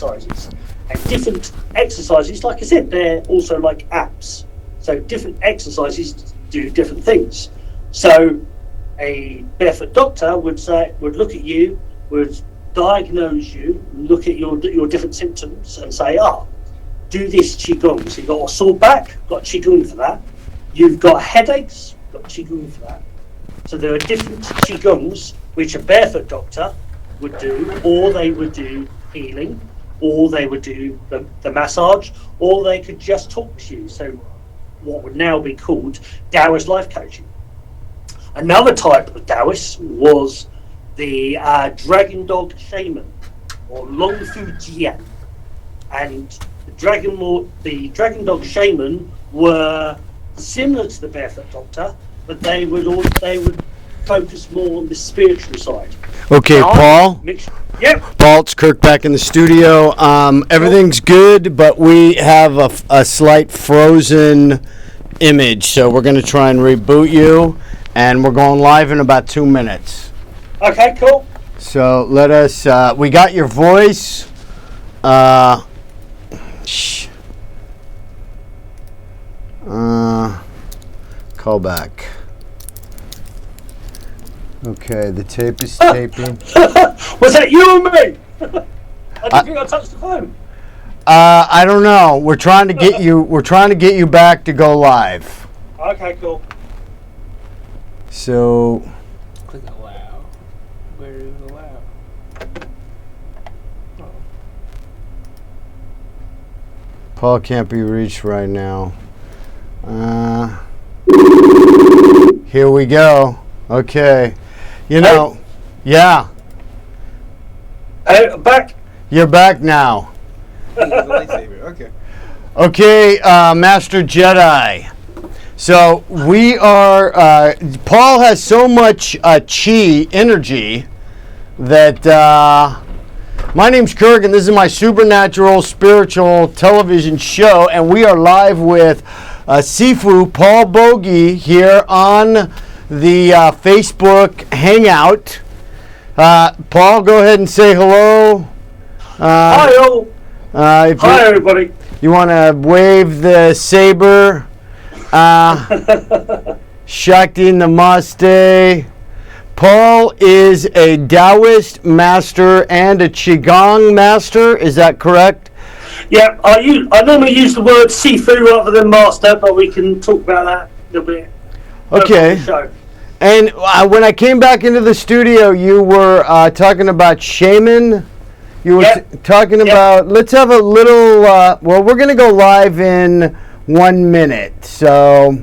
exercises. And different exercises, like I said, they're also like apps. So different exercises do different things. So a barefoot doctor would look at you, would diagnose you, look at your different symptoms and say, do this Qigong. So you've got a sore back, got Qigong for that. You've got headaches, got Qigong for that. So there are different Qigongs which a barefoot doctor would do, or they would do healing, or they would do the massage, or they could just talk to you. So what would now be called Taoist life coaching. Another type of Taoist was the dragon dog shaman, or Long Fu Jian. And the dragon dog shaman were similar to the barefoot doctor, but they would focus more on the spiritual side. Okay, now, Paul. Yep. Paul, it's Kirk back in the studio. Everything's good, but we have a slight frozen image, so we're going to try and reboot you, and we're going live in about 2 minutes. Okay, cool. So let us. We got your voice. Call back. Okay, the tape is taping. Was that you or me? I didn't think I touched the phone. I don't know. We're trying to get you. We're trying to get you back to go live. Okay, cool. So. Click allow. Where is allow? Oh. Paul can't be reached right now. Here we go. Okay. You know, yeah. Back. You're back now. Lightsaber. Okay. Okay, Master Jedi. So we are. Paul has so much chi energy that. My name's Kirk, and this is my supernatural spiritual television show, and we are live with SiFu Paul Boggie here on the Facebook Hangout. Paul, go ahead and say hello. Hi, all. Hi, everybody. You want to wave the saber? Shakti Namaste. Paul is a Taoist master and a Qigong master. Is that correct? Yeah, I normally use the word SiFu rather than master, but we can talk about that a little bit. Okay. And when I came back into the studio, you were talking about shaman. You were talking about. Let's have a little. Well, we're going to go live in 1 minute. So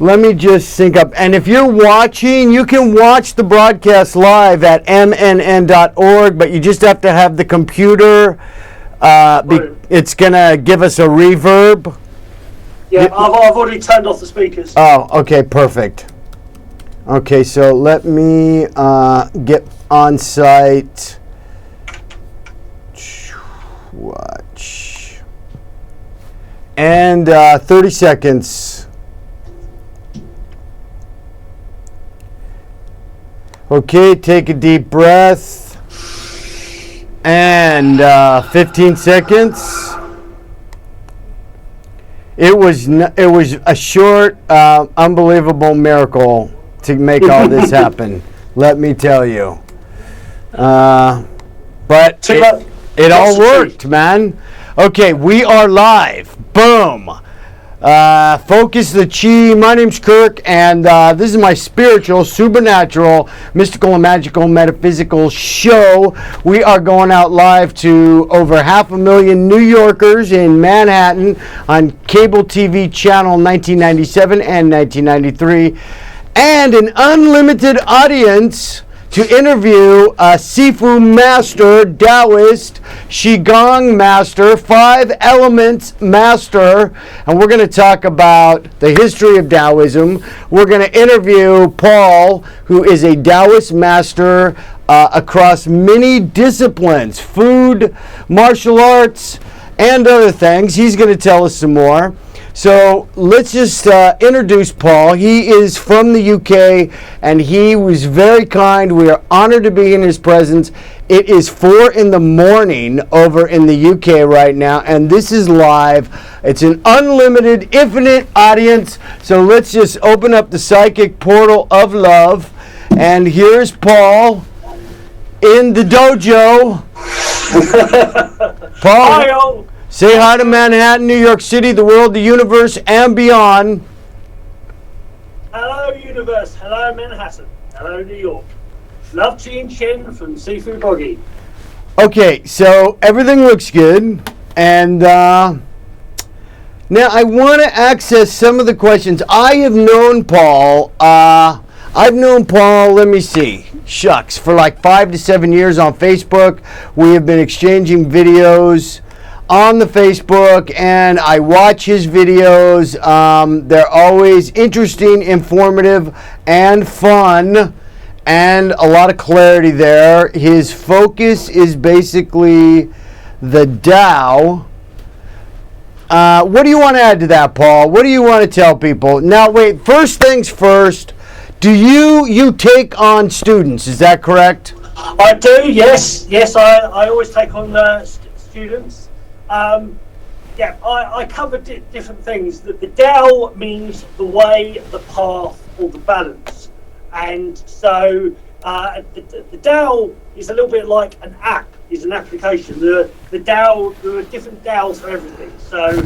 let me just sync up. And if you're watching, you can watch the broadcast live at mnn.org, but you just have to have the computer. It's going to give us a reverb. Yeah, I've already turned off the speakers. Oh, okay, perfect. Okay, so let me get on site. Watch. And 30 seconds. Okay, take a deep breath. And 15 seconds. It was a short, unbelievable miracle to make all this happen. Let me tell you. But it all worked, man. Okay, we are live. Boom. Focus the chi. My name's Kirk, and this is my spiritual, supernatural, mystical, and magical, metaphysical show. We are going out live to over 500,000 New Yorkers in Manhattan on cable TV channel 1997 and 1993, and an unlimited audience to interview a SiFu master, Taoist, Qigong master, 5 elements master, and we're going to talk about the history of Taoism. We're going to interview Paul, who is a Taoist master across many disciplines, food, martial arts, and other things. He's going to tell us some more. So let's just introduce Paul. He is from the UK, and he was very kind. We are honored to be in his presence. It is 4 a.m. over in the UK right now, and this is live. It's an unlimited, infinite audience. So let's just open up the psychic portal of love. And here's Paul in the dojo. Paul. Hi, all. Say hi to Manhattan, New York City, the world, the universe, and beyond. Hello, universe. Hello, Manhattan. Hello, New York. Love Chi and Chen from SiFu Boggie. Okay, so everything looks good. And now I want to access some of the questions. I have known Paul. Let me see. Shucks, for like 5 to 7 years on Facebook. We have been exchanging videos on the Facebook, and I watch his videos. They're always interesting, informative, and fun, and a lot of clarity there. His focus is basically the Tao. What do you want to add to that, Paul? What do you want to tell people? Now, wait, first things first, do you take on students, is that correct? I do, yes. Yes, I always take on students. I cover different things. The Tao means the way, the path, or the balance. And so the Tao is a little bit like an app, is an application. The Tao, there are different Taos for everything. So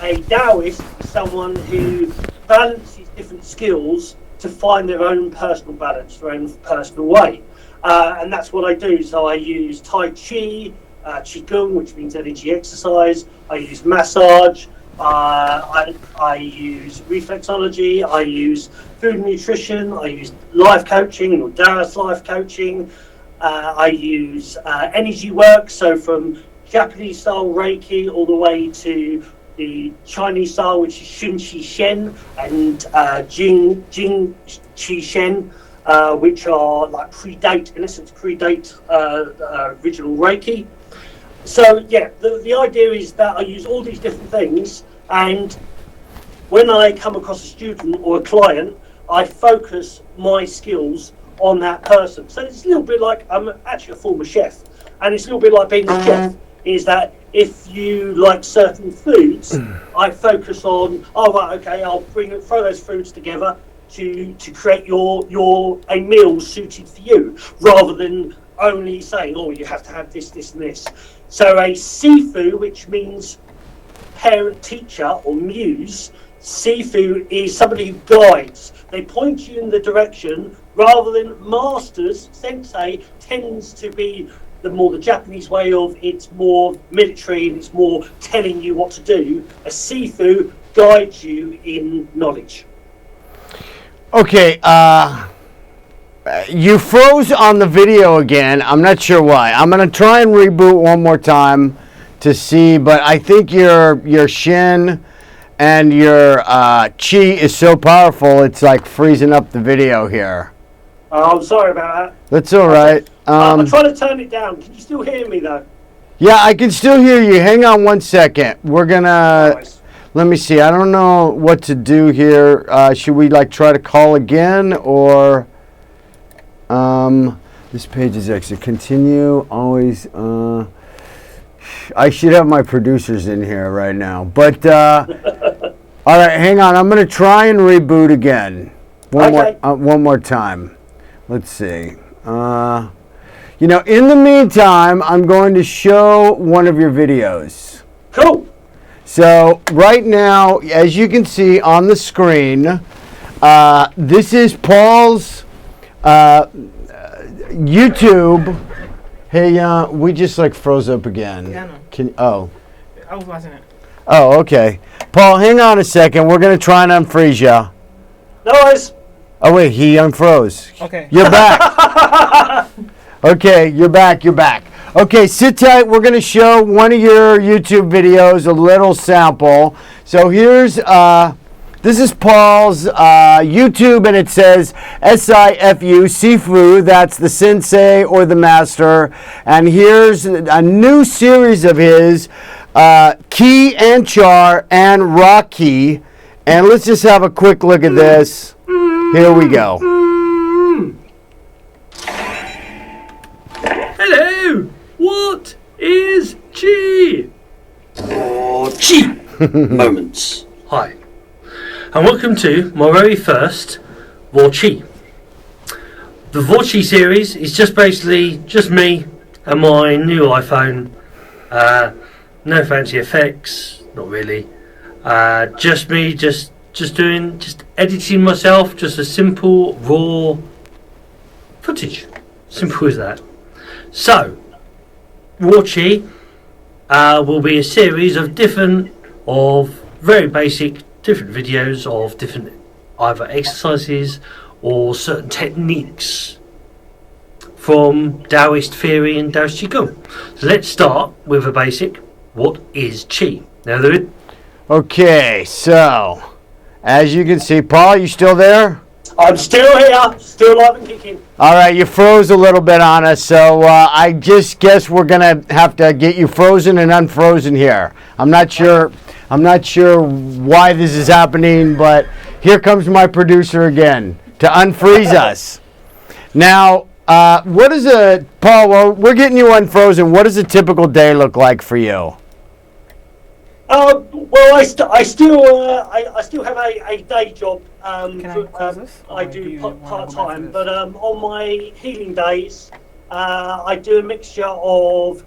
a Taoist is someone who balances different skills to find their own personal balance, their own personal way. And that's what I do. So I use Tai Chi, Qigong, which means energy exercise. I use massage. I use reflexology. I use food and nutrition. I use life coaching or Taoist life coaching. I use energy work. So from Japanese style Reiki all the way to the Chinese style, which is Xun Qi Shen and Jing Qi Shen, which are like predate original Reiki. So yeah, the idea is that I use all these different things, and when I come across a student or a client, I focus my skills on that person. So it's a little bit like I'm actually a former chef, and it's a little bit like being a chef, is that if you like certain foods, I focus on, I'll throw those foods together to create a meal suited for you, rather than only saying, you have to have this, this, and this. So a SiFu, which means parent, teacher, or muse, SiFu is somebody who guides. They point you in the direction, rather than masters. Sensei tends to be the Japanese way of, it's more military and it's more telling you what to do. A SiFu guides you in knowledge. Okay, you froze on the video again. I'm not sure why. I'm going to try and reboot one more time to see, but I think your shin and your chi is so powerful, it's like freezing up the video here. I'm sorry about that. That's all right. I'm trying to turn it down. Can you still hear me, though? Yeah, I can still hear you. Hang on one second. We're going to... Nice. Let me see. I don't know what to do here. Should we try to call again, or this page is exit. Continue. Always. I should have my producers in here right now. But all right, hang on. I'm going to try and reboot again. One more time. Let's see. In the meantime, I'm going to show one of your videos. Cool. So right now, as you can see on the screen, this is Paul's YouTube. Hey, we just froze up again. Yeah, I know. I was watching it. Oh, okay. Paul, hang on a second. We're going to try and unfreeze you. No worries. Oh, wait, he unfroze. Okay. You're back. Okay, you're back. Okay, sit tight. We're going to show one of your YouTube videos, a little sample. So here's, this is Paul's YouTube, and it says SiFu, SiFu, that's the sensei or the master. And here's a new series of his Qi and Char and Rocky. And let's just have a quick look at this. Here we go. Hello! What is Qi? Or Qi moments. Hi, and welcome to my very first War Qi. The War Qi series is just basically just me and my new iPhone. No fancy effects, not really. Just me, just editing myself, just a simple raw footage. Simple as that. So, War Qi will be a series of very basic, different videos of different either exercises or certain techniques from Taoist theory and Taoist Qigong. So let's start with a basic. What is Qi? Now, Okay, so as you can see, Paul, you still there? I'm still here, still alive and kicking. All right, you froze a little bit on us, so I just guess we're gonna have to get you frozen and unfrozen here. I'm not sure why this is happening, but here comes my producer again to unfreeze us. Now, what is Paul? Well, we're getting you unfrozen. What does a typical day look like for you? Well, I still have a day job. I do part time, but on my healing days, I do a mixture of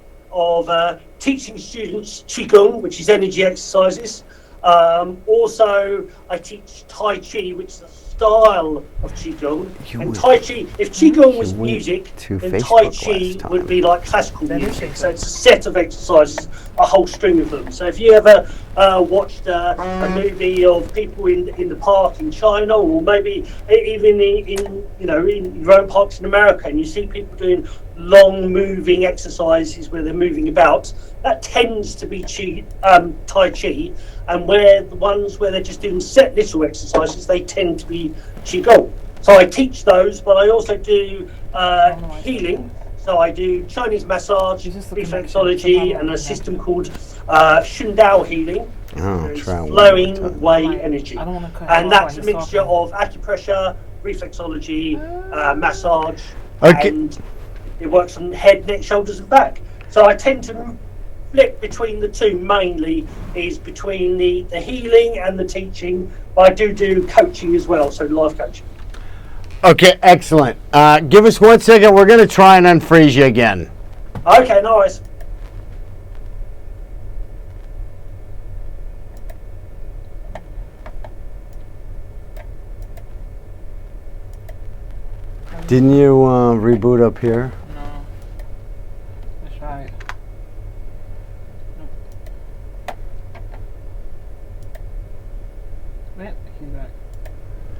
teaching students Qigong, which is energy exercises. Also, I teach Tai Chi, which is a style of Qigong. And Tai Chi, if Qigong was music, then Tai Chi would be like classical music. So it's a set of exercises, a whole string of them. So if you ever watched a movie of people in the park in China, or maybe even in your own parks in America, and you see people doing long moving exercises where they're moving about, that tends to be Tai Chi. And where the ones where they're just doing set little exercises, they tend to be Qigong. So I teach those, but I also do healing. So I do Chinese massage, reflexology, and a system called Shundao healing. It's flowing way energy. And that's a mixture of acupressure, reflexology, massage, and it works on head, neck, shoulders, and back. So I tend to flip between the two, mainly is between the healing and the teaching, but I do coaching as well, so life coaching. Okay, excellent. Give us 1 second. We're going to try and unfreeze you again. Okay, nice. Didn't you reboot up here? No. Let's try it. Nope. He's back.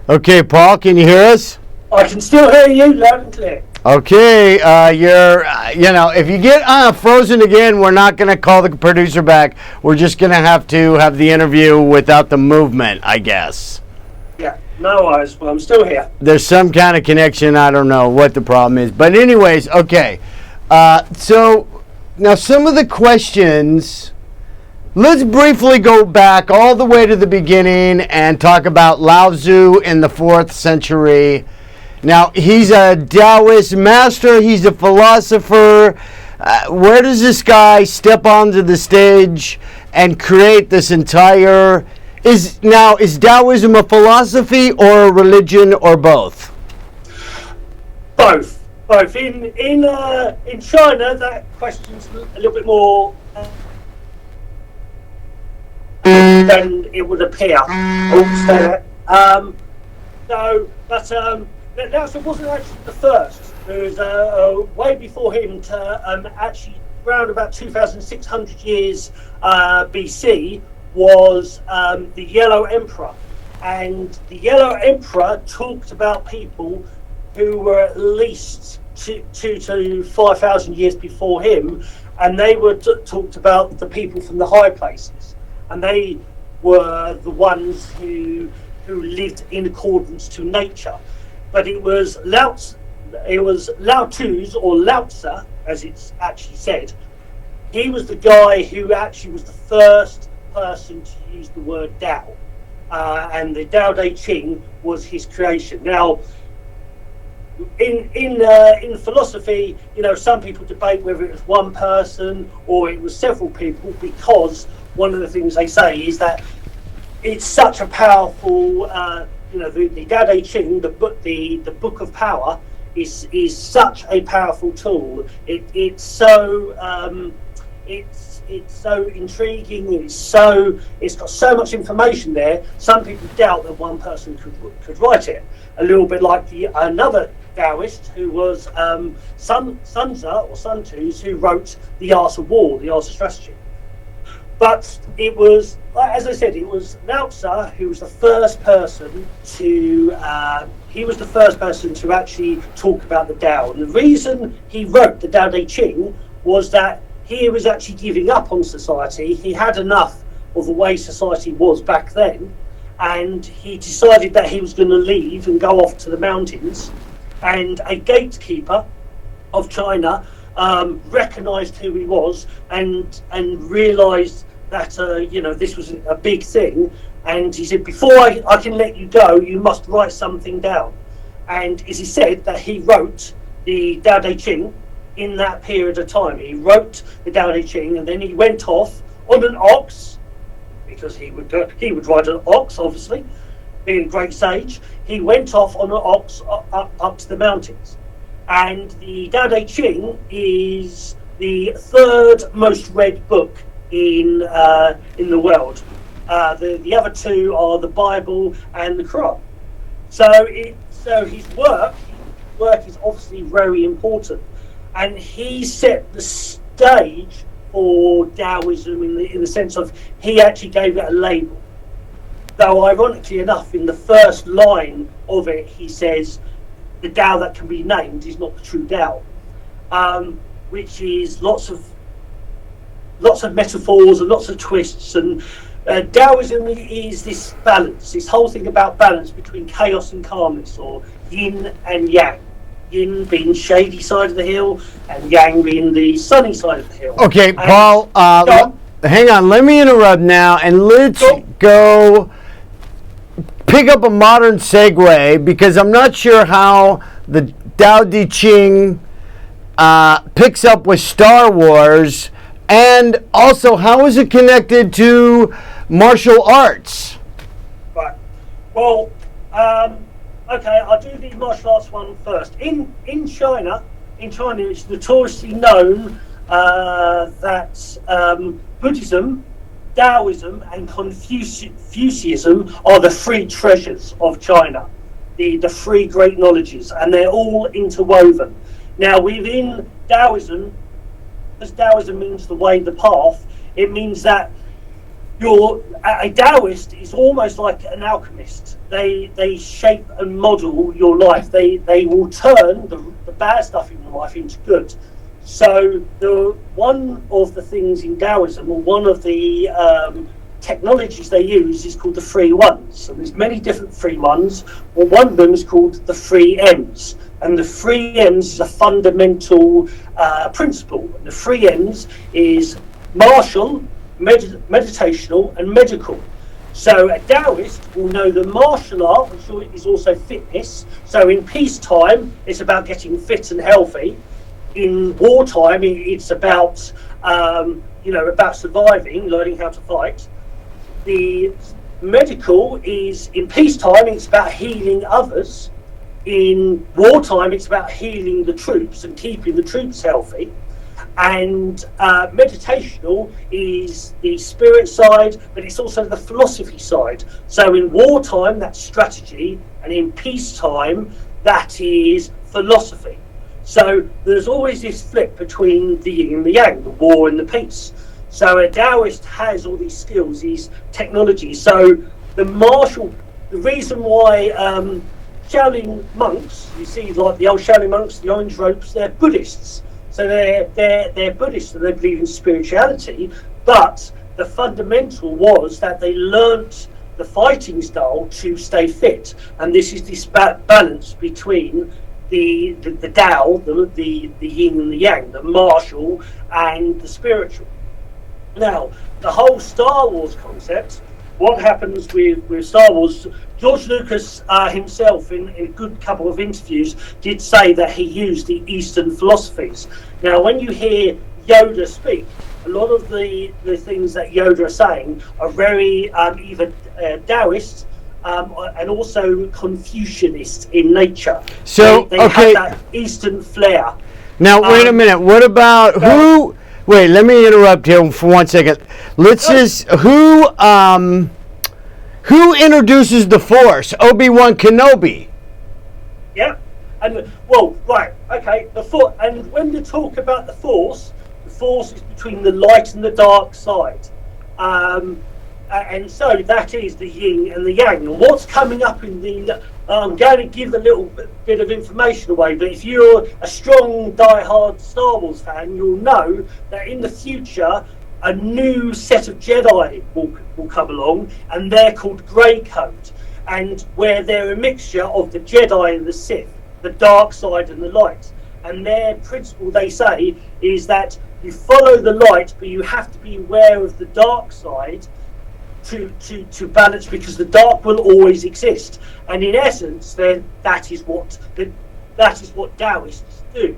Okay, Paul, can you hear us? I can still hear you loud and clear. Okay, if you get frozen again, we're not going to call the producer back. We're just going to have the interview without the movement, I guess. Yeah, no worries. Well, I'm still here. There's some kind of connection. I don't know what the problem is. But anyways, okay. So now some of the questions, let's briefly go back all the way to the beginning and talk about Lao Tzu in the 4th century. Now, he's a Taoist master. He's a philosopher. Where does this guy step onto the stage and create this entire... Is Taoism a philosophy or a religion or both? Both. In China, that question's a little bit more than it would appear. That wasn't actually the first. There was way before him to actually around about 2,600 years BC was the Yellow Emperor. And the Yellow Emperor talked about people who were at least 2,000 to 5,000 years before him, and they were talked about the people from the high places, and they were the ones who lived in accordance to nature. But it was Lao Tzu's, or Lao Tzu, as it's actually said, he was the guy who actually was the first person to use the word Tao, and the Tao Te Ching was his creation. Now, in philosophy, some people debate whether it was one person or it was several people, because one of the things they say is that it's such a powerful, the Tao Te Ching, the book of power, is such a powerful tool. It's so intriguing. It's got so much information there. Some people doubt that one person could write it. A little bit like another Taoist who was Sun Tzu, who wrote The Art of War, The Art of Strategy. But it was, as I said, it was Lao Tzu who was the first person to actually talk about the Tao. And the reason he wrote the Tao Te Ching was that he was actually giving up on society. He had enough of the way society was back then, and he decided that he was going to leave and go off to the mountains. And a gatekeeper of China recognised who he was and realised that this was a big thing. And he said, before I can let you go, you must write something down. And as he said, that he wrote the Tao Te Ching in that period of time. He wrote the Tao Te Ching, and then he went off on an ox, because he would ride an ox, obviously, being a great sage. He went off on an ox up to the mountains. And the Tao Te Ching is the third most read book in the world. The other two are the Bible and the Quran. So his work is obviously very important, and he set the stage for Taoism in the sense of he actually gave it a label. Though ironically enough, in the first line of it, he says, "The Tao that can be named is not the true Tao," which is lots of metaphors and lots of twists. And Taoism is this balance, this whole thing about balance between chaos and calmness, or yin and yang. Yin being shady side of the hill, and yang being the sunny side of the hill. Okay, and Paul, hang on. Let me interrupt now, and let's go pick up a modern segue, because I'm not sure how the Tao Te Ching picks up with Star Wars, and also how is it connected to martial arts? Right. Well, okay, I'll do the martial arts one first. In China, it's notoriously known that Buddhism, Taoism, and Confucianism are the three treasures of China, the three great knowledges, and they're all interwoven. Now, within Taoism, as Taoism means the way, the path, it means that a Taoist is almost like an alchemist. They shape and model your life. They will turn the bad stuff in your life into good. So one of the things in Taoism, or one of the technologies they use, is called the 3 Ones. And there's many different 3 Ones. Well, one of them is called the 3 M's. And the 3 M's is a fundamental principle. And the 3 M's is martial, meditational, and medical. So a Taoist will know the martial art, which is also fitness. So in peacetime, it's about getting fit and healthy. In wartime, it's about about surviving, learning how to fight. The medical is, in peacetime, it's about healing others. In wartime, it's about healing the troops and keeping the troops healthy. And meditational is the spirit side, but it's also the philosophy side. So in wartime, that's strategy, and in peacetime, that is philosophy. So there's always this flip between the yin and the yang, the war and the peace. So a Taoist has all these skills, these technologies. So the reason why Shaolin monks, you see, like the old Shaolin monks, the orange robes, they're Buddhists. So they're Buddhists, and they believe in spirituality. But the fundamental was that they learnt the fighting style to stay fit, and this is this balance between the Tao, the yin and the yang, the martial and the spiritual. Now, the whole Star Wars concept, what happens with Star Wars, George Lucas himself in a good couple of interviews did say that he used the Eastern philosophies. Now, when you hear Yoda speak, a lot of the things that Yoda are saying are very either Taoist and also Confucianist in nature. So, they okay. have that Eastern flair. Now, wait a minute. What about who? Wait, let me interrupt here for 1 second. Let's just who introduces the Force? Obi-Wan Kenobi. Yeah, and well, right, okay. And when they talk about the Force is between the light and the dark side, and so that is the yin and the yang. And what's coming up in the I'm going to give a little bit of information away, but if you're a strong, die-hard Star Wars fan, you'll know that in the future, a new set of Jedi will come along, and they're called Grey Coat, and where they're a mixture of the Jedi and the Sith, the dark side and the light. And their principle, they say, is that you follow the light, but you have to be aware of the dark side to balance, because the dark will always exist. And in essence, then that is what Taoists do.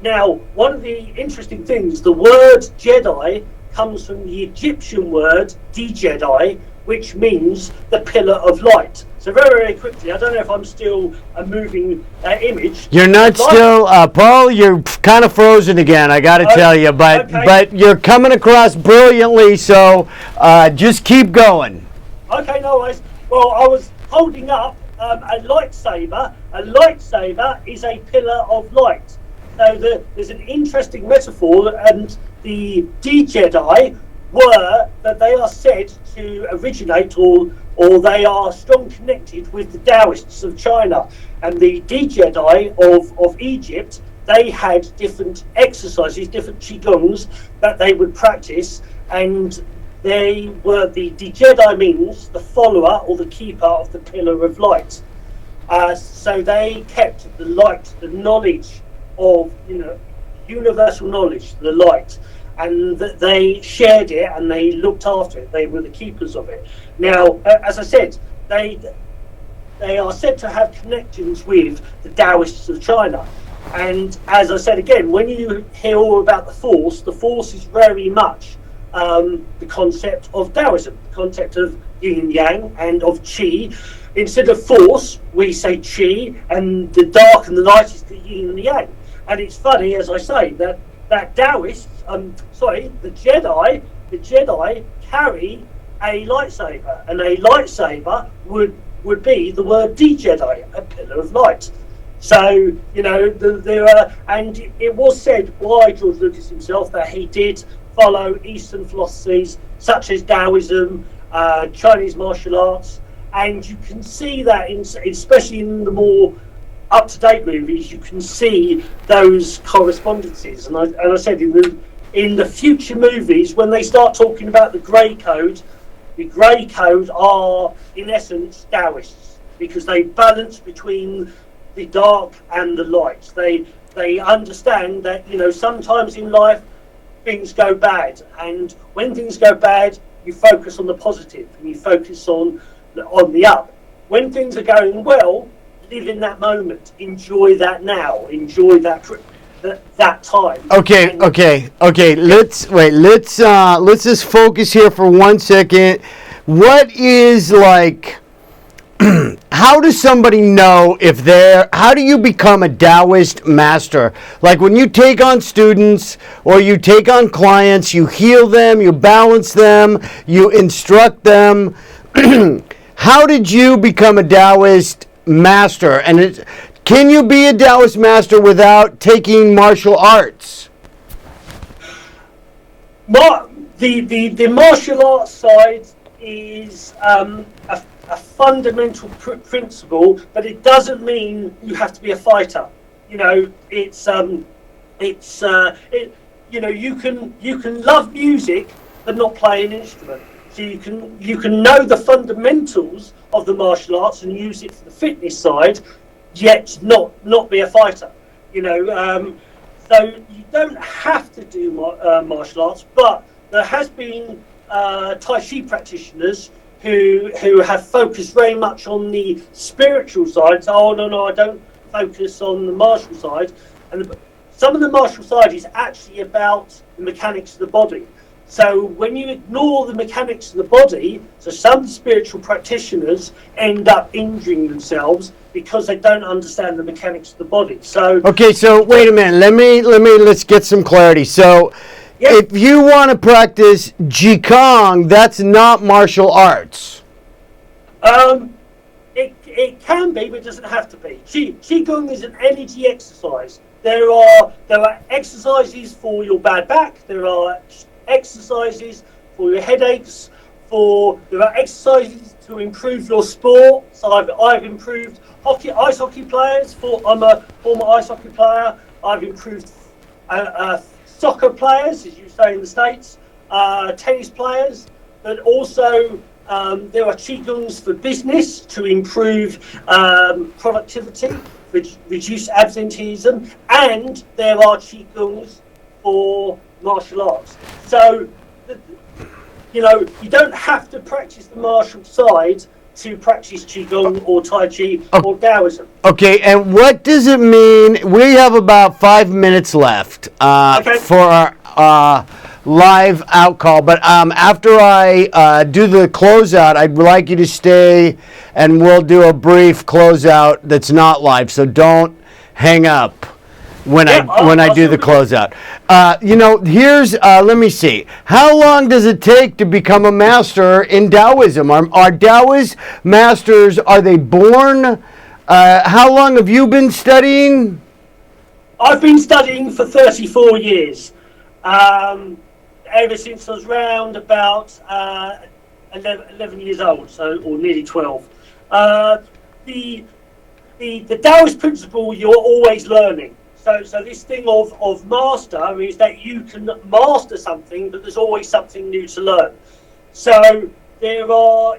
Now, one of the interesting things, the word Jedi comes from the Egyptian word di-Jedi, which means the pillar of light. So very, very quickly, I don't know if I'm still a moving image. You're not still, Paul, you're kind of frozen again, I got to tell you, but you're coming across brilliantly, so just keep going. Okay, no worries. Well, I was holding up a lightsaber. A lightsaber is a pillar of light. So there's an interesting metaphor, and the di-Jedi were that they are said to originate or they are strong connected with the Taoists of China. And the di-Jedi of Egypt, they had different exercises, different qigongs that they would practice, and they were the di-Jedi means the follower or the keeper of the pillar of light. So they kept the light, the knowledge of, universal knowledge, the light, and they shared it and they looked after it. They were the keepers of it. Now, as I said, they are said to have connections with the Taoists of China. And as I said again, when you hear all about the Force is very much the concept of Taoism, the concept of yin and yang and of qi. Instead of Force, we say qi, and the dark and the light is the yin and the yang. And it's funny, as I say, that Taoists, the Jedi carry a lightsaber, and a lightsaber would be the word di-Jedi, a pillar of light. So, there are, and it was said by George Lucas himself that he did follow Eastern philosophies such as Taoism, Chinese martial arts, and you can see that, especially in the more up-to-date movies, you can see those correspondences. And I said in the future movies, when they start talking about the Grey Code are in essence Taoists, because they balance between the dark and the light. They understand that sometimes in life things go bad, and when things go bad, you focus on the positive and you focus on the up. When things are going well, live in that moment, enjoy that now, enjoy that time. Okay. Let's just focus here for 1 second. What is how does somebody know how do you become a Taoist master? Like when you take on students or you take on clients, you heal them, you balance them, you instruct them. How did you become a Taoist master? And can you be a Taoist master without taking martial arts? The martial arts side is a fundamental principle, but it doesn't mean you have to be a fighter. You can love music but not play an instrument. So you can know the fundamentals of the martial arts and use it for the fitness side. yet not be a fighter. So you don't have to do martial arts, but there has been Tai Chi practitioners who have focused very much on the spiritual side. So, oh no, I don't focus on the martial side. And some of the martial side is actually about the mechanics of the body. So when you ignore the mechanics of the body, so some spiritual practitioners end up injuring themselves because they don't understand the mechanics of the body. So okay, so wait a minute. Let's get some clarity. So if you want to practice Qigong, that's not martial arts. It can be, but it doesn't have to be. Qigong is an energy exercise. There are exercises for your bad back. There are exercises for your headaches. There are exercises to improve your sport. So I've improved ice hockey players. I'm a former ice hockey player. I've improved soccer players, as you say in the States, tennis players, but also there are Qigongs for business to improve productivity, reduce absenteeism, and there are Qigongs for martial arts. So, you don't have to practice the martial side to practice Qigong or Tai Chi or Taoism. Okay, and what does it mean? We have about 5 minutes left for our live out call, but after I do the closeout, I'd like you to stay and we'll do a brief closeout that's not live, so don't hang up when I do the closeout. Here's let me see. How long does it take to become a master in Taoism? Are Taoist masters, are they born? How long have you been studying? I've been studying for 34 years. Ever since I was around about 11 years old, or nearly 12. The Taoist principle, you're always learning. So this thing of master is that you can master something, but there's always something new to learn. So there are,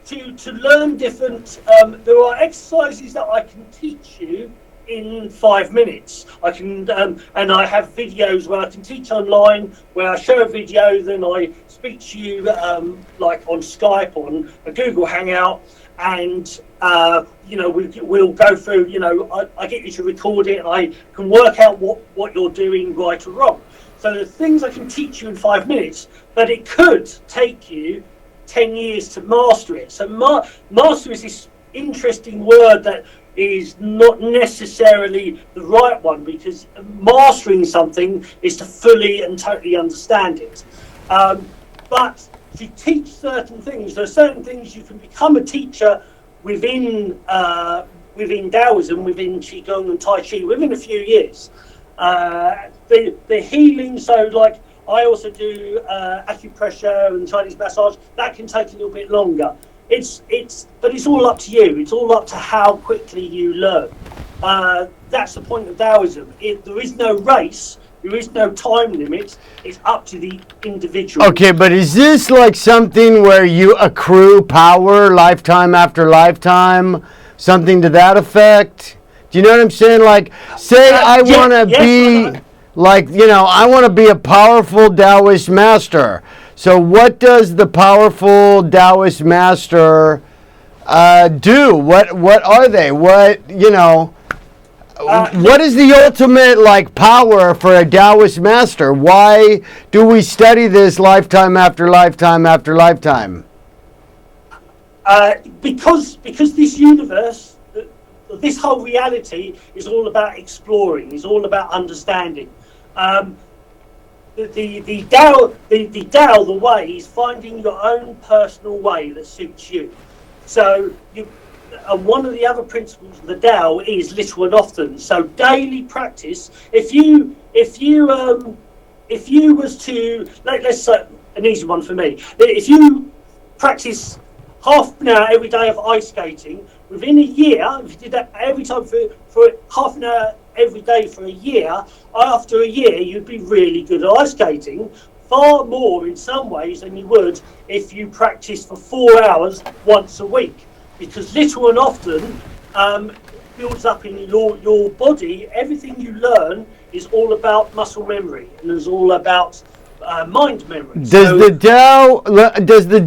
to learn different, there are exercises that I can teach you in 5 minutes. I can, and I have videos where I can teach online, where I show a video, then I speak to you like on Skype, on a Google Hangout, and we'll go through. I get you to record it, and I can work out what you're doing right or wrong. So there's things I can teach you in 5 minutes, but it could take you 10 years to master it. So master is this interesting word that is not necessarily the right one, because mastering something is to fully and totally understand it. But to teach certain things, there are certain things you can become a teacher within Taoism, within Qigong and Tai Chi, within a few years. The healing, so like I also do acupressure and Chinese massage, that can take a little bit longer. But it's all up to you. It's all up to how quickly you learn. That's the point of Taoism. There is no race. There is no time limit. It's up to the individual. Okay, but is this like something where you accrue power lifetime after lifetime? Something to that effect? Do you know what I'm saying? Like, say I want to be, I want to be a powerful Taoist master. So what does the powerful Taoist master do? What are they? What is the ultimate power for a Taoist master? Why do we study this lifetime after lifetime after lifetime? Because this universe, this whole reality is all about exploring, is all about understanding. The Tao, the way, is finding your own personal way that suits you. So and one of the other principles of the Tao is little and often. So daily practice. If you was to let's say an easy one for me. If you practice half an hour every day of ice skating, within a year, if you did that every time for half an hour every day for a year, after a year you'd be really good at ice skating, far more in some ways than you would if you practiced for 4 hours once a week. Because little and often builds up in your body. Everything you learn is all about muscle memory, and it's all about mind memory. Does the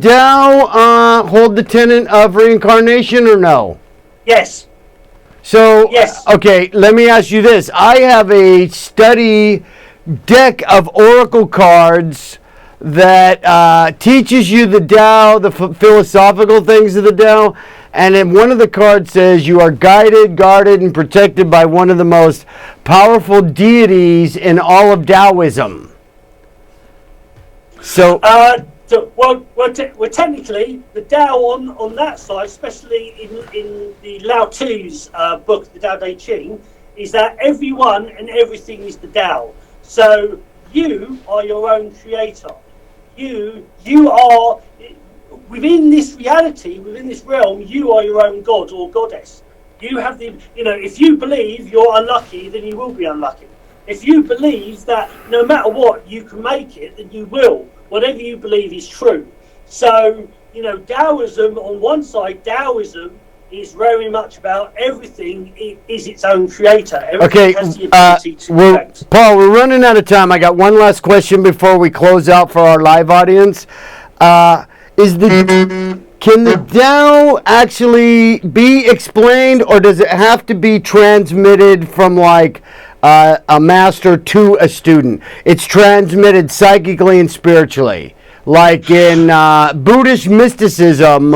Tao hold the tenet of reincarnation or no? Yes. So, yes. Okay, let me ask you this. I have a study deck of oracle cards that teaches you the Tao, the philosophical things of the Tao, and then one of the cards says you are guided, guarded, and protected by one of the most powerful deities in all of Taoism. So, technically, the Tao on that side, especially in the Lao Tzu's book, the Tao Te Ching, is that everyone and everything is the Tao. So you are your own creator. You are within this reality, within this realm. You are your own god or goddess. You have if you believe you're unlucky, then you will be unlucky. If you believe that no matter what you can make it, then you will. Whatever you believe is true. So, Taoism, on one side, Taoism is very much about everything is its own creator. Everything has the ability to create. Paul, we're running out of time. I got one last question before we close out for our live audience. Can the Tao actually be explained, or does it have to be transmitted from like a master to a student? It's transmitted psychically and spiritually. Like in Buddhist mysticism,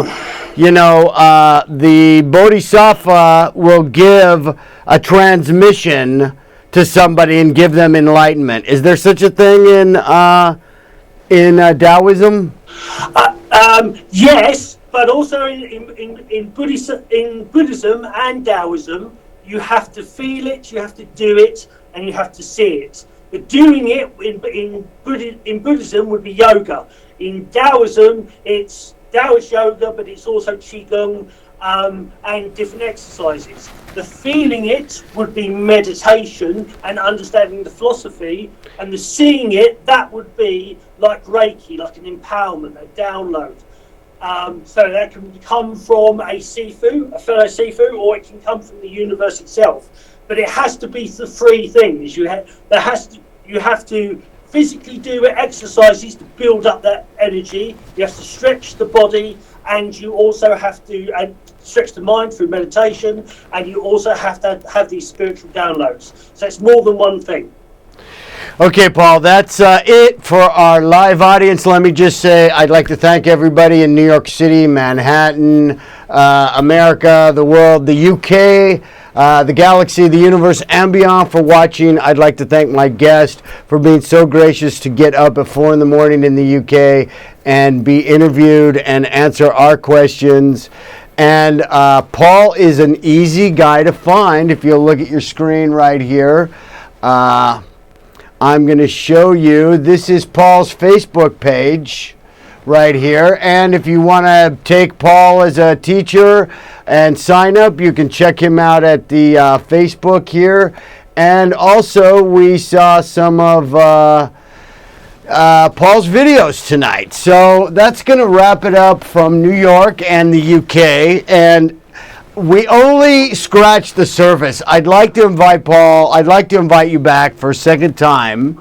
the Bodhisattva will give a transmission to somebody and give them enlightenment. Is there such a thing in Taoism? Yes, but also in Buddhism and Taoism, you have to feel it, you have to do it, and you have to see it. But doing it in Buddhism would be yoga. In Taoism, it's Taoist yoga, but it's also Qigong and different exercises. The feeling it would be meditation and understanding the philosophy, and the seeing it, that would be like Reiki, like an empowerment, a download. So that can come from a SiFu, a fellow SiFu, or it can come from the universe itself. But it has to be the three things. You have to physically do exercises to build up that energy. You have to stretch the body, and you also have to stretch the mind through meditation, and you also have to have these spiritual downloads. So it's more than one thing. Okay, Paul, that's it for our live audience. Let me just say I'd like to thank everybody in New York City, Manhattan, America, the world, the UK, the galaxy, the universe, and beyond for watching. I'd like to thank my guest for being so gracious to get up at 4 a.m. in the UK and be interviewed and answer our questions. And Paul is an easy guy to find. If you'll look at your screen right here, I'm going to show you. This is Paul's Facebook page right here. And if you want to take Paul as a teacher and sign up, you can check him out at the Facebook here. And also, we saw some of Paul's videos tonight. So that's going to wrap it up from New York and the UK. And we only scratched the surface. I'd like to invite Paul. I'd like to invite you back for a second time.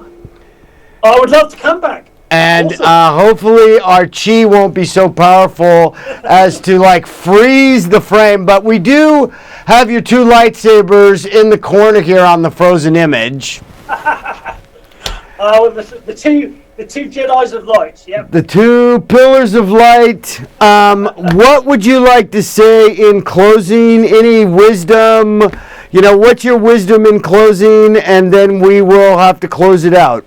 I would love to come back. And awesome. Hopefully our chi won't be so powerful as to like freeze the frame. But we do have your two lightsabers in the corner here on the frozen image. The two Jedis of light, yep. The two pillars of light. What would you like to say in closing? Any wisdom? What's your wisdom in closing? And then we will have to close it out.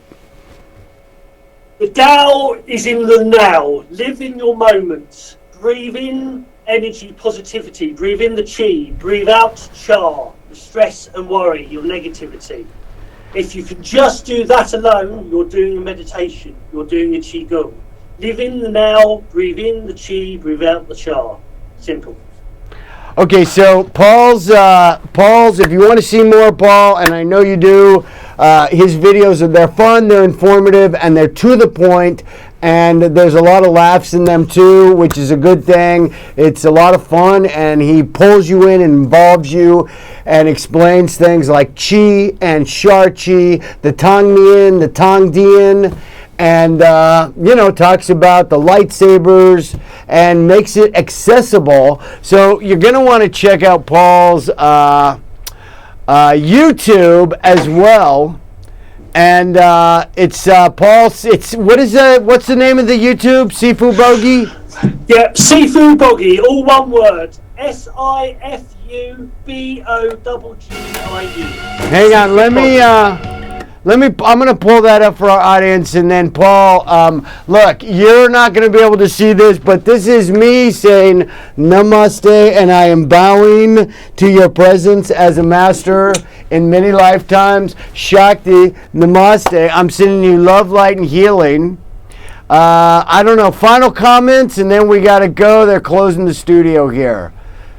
The Tao is in the now. Live in your moment. Breathe in energy, positivity. Breathe in the chi. Breathe out cha, the stress and worry, your negativity. If you can just do that alone, you're doing a meditation. You're doing a qigong. Live in the now. Breathe in the chi. Breathe out the cha. Simple. Okay, so Paul's. If you want to see more Paul, and I know you do, his videos they're fun, they're informative, and they're to the point. And there's a lot of laughs in them too, which is a good thing. It's a lot of fun, and he pulls you in and involves you and explains things like Qi and Shar Qi, the Tang Mian, the Tang Dian, and talks about the lightsabers and makes it accessible. So you're going to want to check out Paul's YouTube as well. And it's Paul. It's what's the name of the YouTube? SiFu Boggie. Yeah, SiFu Boggie, all one word. SiFu Boggie. Hang on, let me. I'm gonna pull that up for our audience, and then Paul. Look, you're not gonna be able to see this, but this is me saying namaste, and I am bowing to your presence as a master in many lifetimes. Shakti, namaste. I'm sending you love, light, and healing. I don't know. Final comments, and then we gotta go. They're closing the studio here.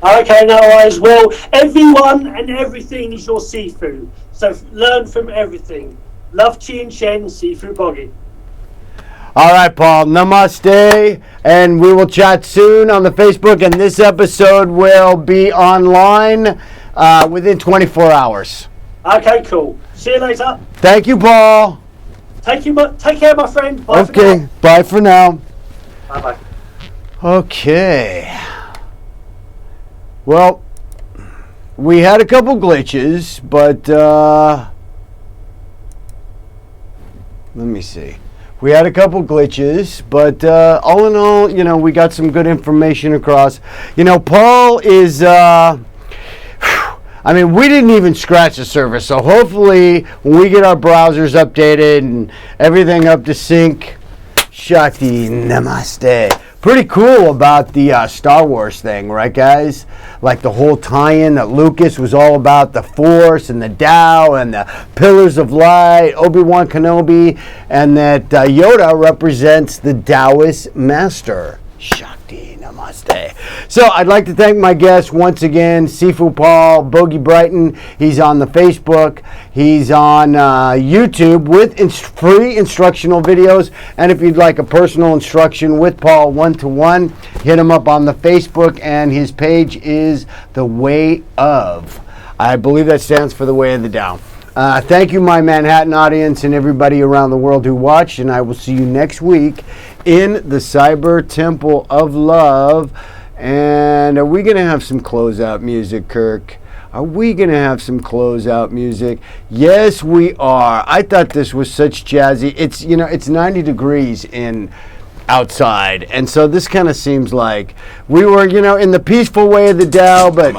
Okay, no worries. Well, everyone and everything is your SiFu. So learn from everything. Love, Chi and Shen, SiFu Boggie. All right, Paul. Namaste. And we will chat soon on the Facebook. And this episode will be online within 24 hours. Okay, cool. See you later. Thank you, Paul. Take care, my friend. Bye for okay. now. Bye for now. Bye-bye. Okay. Well, we had a couple glitches, but let me see. We had a couple glitches, but all in all, we got some good information across. Paul is, we didn't even scratch the surface, so hopefully when we get our browsers updated and everything up to sync, Shakti, namaste. Pretty cool about the Star Wars thing, right, guys? Like the whole tie-in that Lucas was all about the Force and the Tao and the Pillars of Light, Obi-Wan Kenobi, and that Yoda represents the Taoist master. Shakti, namaste. So I'd like to thank my guest once again, SiFu Paul Brighton. He's on the Facebook. He's on YouTube with free instructional videos. And if you'd like a personal instruction with Paul one-to-one, hit him up on the Facebook. And his page is The Way Of. I believe that stands for The Way of the Tao. Thank you, my Manhattan audience, and everybody around the world who watched. And I will see you next week in the Cyber Temple of Love. And are we going to have some closeout music, Kirk? Are we going to have some closeout music? Yes, we are. I thought this was such jazzy. It's, it's 90 degrees outside. And so this kind of seems like we were, in the peaceful way of the Tao, but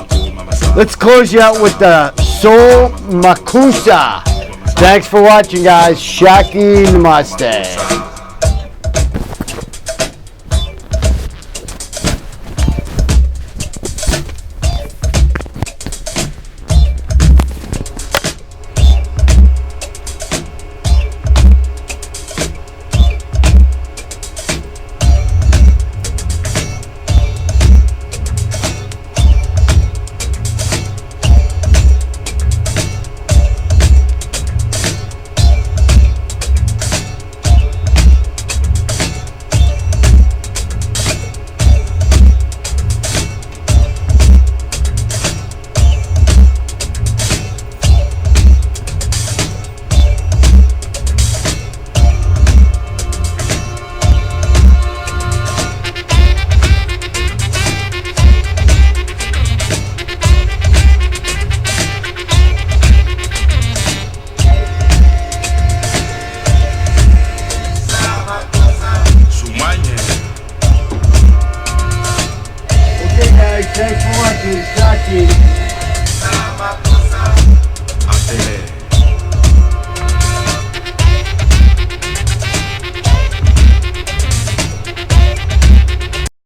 let's close you out with the Soul Makusa. Thanks for watching, guys. Shakti, namaste.